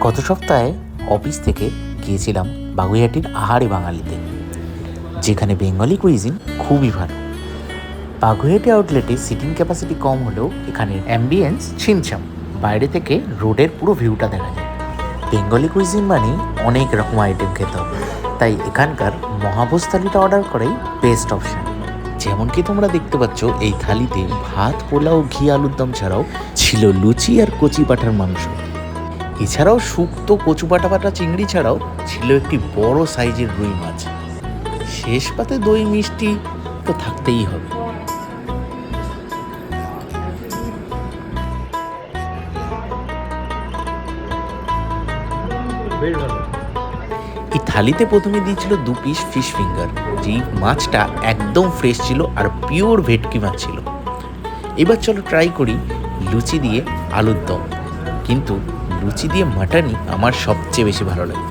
গত সপ্তাহে অফিস থেকে গিয়েছিলাম বাগুইআটির আহারে বাঙালিতে, যেখানে বেঙ্গলি কুইজিন খুবই ভালো। বাগুইআটি আউটলেটে সিটিং ক্যাপাসিটি কম হলেও এখানে অ্যাম্বিয়েন্স ছিমছাম, বাইরে থেকে রোডের পুরো ভিউটা দেখা যায়। বেঙ্গলি কুইজিন মানে অনেক রকম আইটেম খেতে হবে, তাই এখানকার মহাভোজ থালিটা অর্ডার করাই বেস্ট অপশান। যেমন কি তোমরা দেখতে পাচ্ছ, এই থালিতে ভাত, পোলাও, ঘি আলুর দম ছাড়াও ছিল লুচি আর কচি পাঁঠার মাংস। এছাড়াও শুক্তো, কচু পাটা পাটা চিংড়ি ছাড়াও ছিল একটি বড় সাইজের রুই মাছ। শেষ পাতে দই মিষ্টি তো থাকতেই হবে। এই থালিতে প্রথমে দিয়েছিল 2 পিস ফিশ ফিঙ্গার, যেই মাছটা একদম ফ্রেশ ছিল আর পিওর ভেটকি মাছ ছিল। এবার চলো ট্রাই করি লুচি দিয়ে আলুর দম। কিন্তু লুচি দিয়ে মাটনই আমার সবচেয়ে বেশি ভালো লাগে।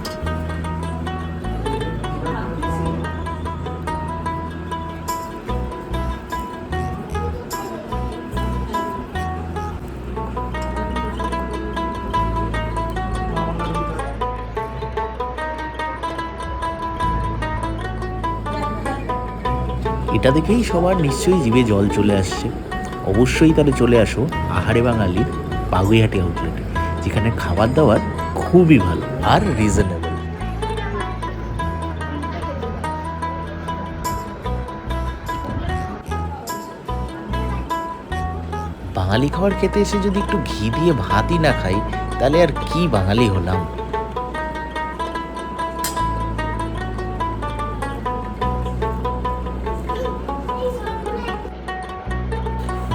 এটা দেখেই সবার নিশ্চয়ই জিভে জল চলে আসছে। অবশ্যই তাহলে চলে আসো আহারে বাঙালির বাগুইআটি আউটলেটে, যেখানে খাবার দাবার খুবই ভালো আর রিজনেবল। বাঙালি খাবার খেতে এসে যদি একটু ঘি দিয়ে ভাতই না খাই, তাহলে আর কি বাঙালি হলাম।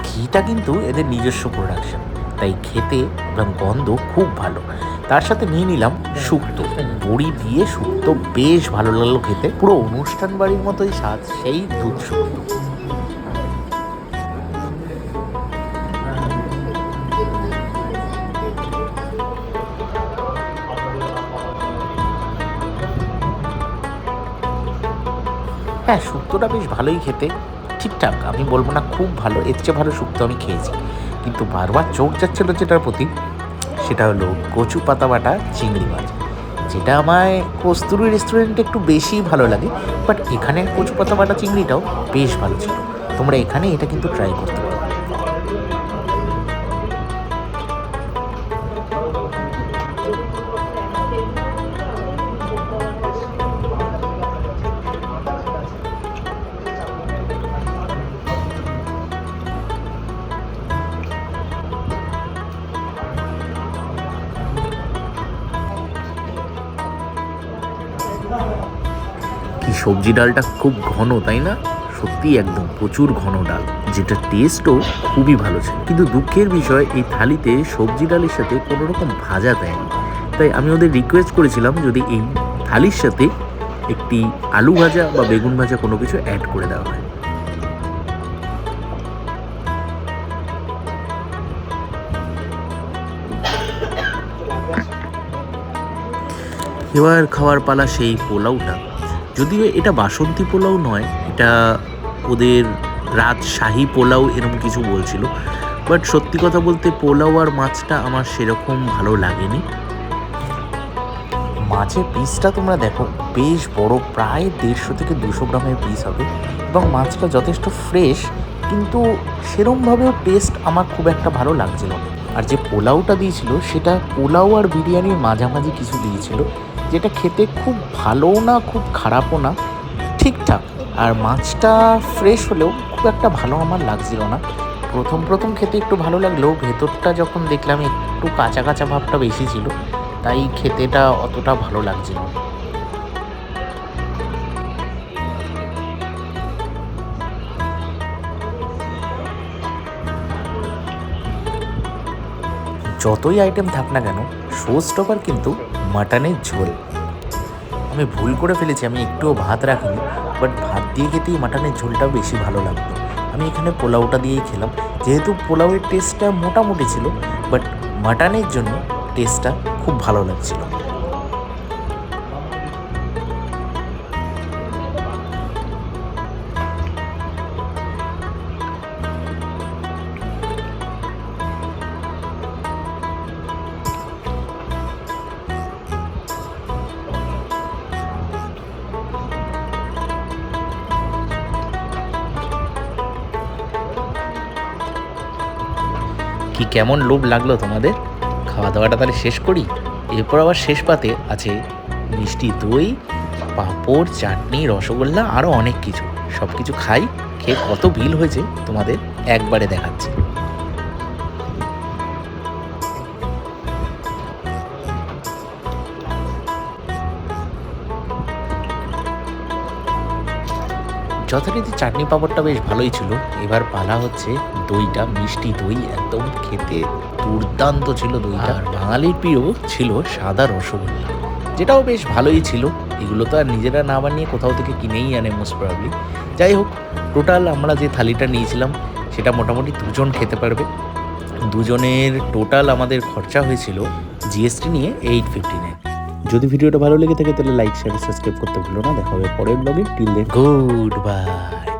ঘিটা কিন্তু এদের নিজস্ব প্রোডাকশন, তাই খেতে এবং গন্ধ খুব ভালো। তার সাথে নিয়ে নিলাম শুক্তো, বড়ি দিয়ে শুক্তো বেশ ভালো লাগলো খেতে, পুরো অনুষ্ঠান বাড়ির মতোই স্বাদ সেই দুধ শুক্তো। হ্যাঁ, শুক্তোটা বেশ ভালোই খেতে, ঠিকঠাক, আমি বলবো না খুব ভালো, এর চেয়ে ভালো শুক্তো আমি খেয়েছি। কিন্তু বারবার চোখ যাচ্ছিল যেটার প্রতি, সেটা হলো কচু পাতা বাটা চিংড়ি মাছ, যেটা আমায় কস্তুরি রেস্টুরেন্টে একটু বেশি ভালো লাগে। বাট এখানে কচু পাতা বাটা চিংড়িটাও বেশ ভালো ছিল। তোমরা এখানে এটা কিন্তু ট্রাই করতে পারো। কি সবজি ডালটা খুব ঘন, তাই না? সত্যি একদম প্রচুর ঘন ডাল, যেটা টেস্টও খুবই ভালো ছিল। কিন্তু দুঃখের বিষয়, এই থালিতে সবজি ডালের সাথে কোনো রকম ভাজা দেয়নি। তাই আমি ওদের রিকোয়েস্ট করেছিলাম যদি এই থালির সাথে একটি আলু ভাজা বা বেগুন ভাজা কোনো কিছু অ্যাড করে দেওয়া হয়। এবার খাওয়ার পালা সেই পোলাওটা। যদিও এটা বাসন্তী পোলাও নয়, এটা ওদের রাজশাহী পোলাও এরকম কিছু বলছিল। বাট সত্যি কথা বলতে পোলাও আর মাছটা আমার সেরকম ভালো লাগেনি। মাছের পিসটা তোমরা দেখো বেশ বড়, প্রায় 150 থেকে 200 গ্রামের পিস হবে, এবং মাছটা যথেষ্ট ফ্রেশ, কিন্তু সেরমভাবেও টেস্ট আমার খুব একটা ভালো লাগছিল না। আর যে পোলাওটা দিয়েছিল সেটা পোলাও আর বিরিয়ানির মাঝামাঝি কিছু দিয়েছিল, যেটা খেতে খুব ভালোও না খুব খারাপও না, ঠিকঠাক। আর মাছটা ফ্রেশ হলেও খুব একটা ভালো আমার লাগছিল না। প্রথম প্রথম খেতে একটু ভালো লাগলেও ভেতরটা যখন দেখলাম একটু কাঁচা কাঁচা ভাবটা বেশি ছিল, তাই খেতেটা অতটা ভালো লাগছিল না। যতই আইটেম থাক না কেন, শো স্টপার কিন্তু মাটনের ঝোল। আমি ভুল করে ফেলেছি, আমি একটুও ভাত রাখিনি, বাট ভাত দিয়ে খেতেই মাটনের ঝোলটা বেশি ভালো লাগতো। আমি এখানে পোলাওটা দিয়েই খেলাম, যেহেতু পোলাওয়ের টেস্টটা মোটামুটি ছিল, বাট মাটনের জন্য টেস্টটা খুব ভালো লাগছিল। কি কেমন লোভ লাগলো তোমাদের? খাওয়া দাওয়াটা তাহলে শেষ করি। এরপর আবার শেষ পাতে আছে মিষ্টি দই, পাঁপড়, চাটনি, রসগোল্লা, আরও অনেক কিছু। সব কিছু খাই, খেয়ে কত বিল হয়েছে তোমাদের একবারে দেখাচ্ছি। যথারীতি চাটনি পাঁপড়টা বেশ ভালোই ছিল। এবার পালা হচ্ছে দইটা, মিষ্টি দই একদম খেতে দুর্দান্ত ছিল দইটা। আর বাঙালির প্রিয় ছিল সাদা রসগোল্লা, যেটাও বেশ ভালোই ছিল। এগুলো তো আর নিজেরা না বানিয়ে কোথাও থেকে কিনেই আনে মোস্ট প্রবাবলি। যাই হোক, টোটাল আমরা যে থালিটা নিয়েছিলাম সেটা মোটামুটি দুজন খেতে পারবে। দুজনের টোটাল আমাদের খরচা হয়েছিল জিএসটি নিয়ে 859। যদি ভিডিওটা ভালো লেগে থাকে তাহলে লাইক, শেয়ার, সাবস্ক্রাইব করতে ভুলো না। দেখা হবে পরের ব্লগে। Till then, good by.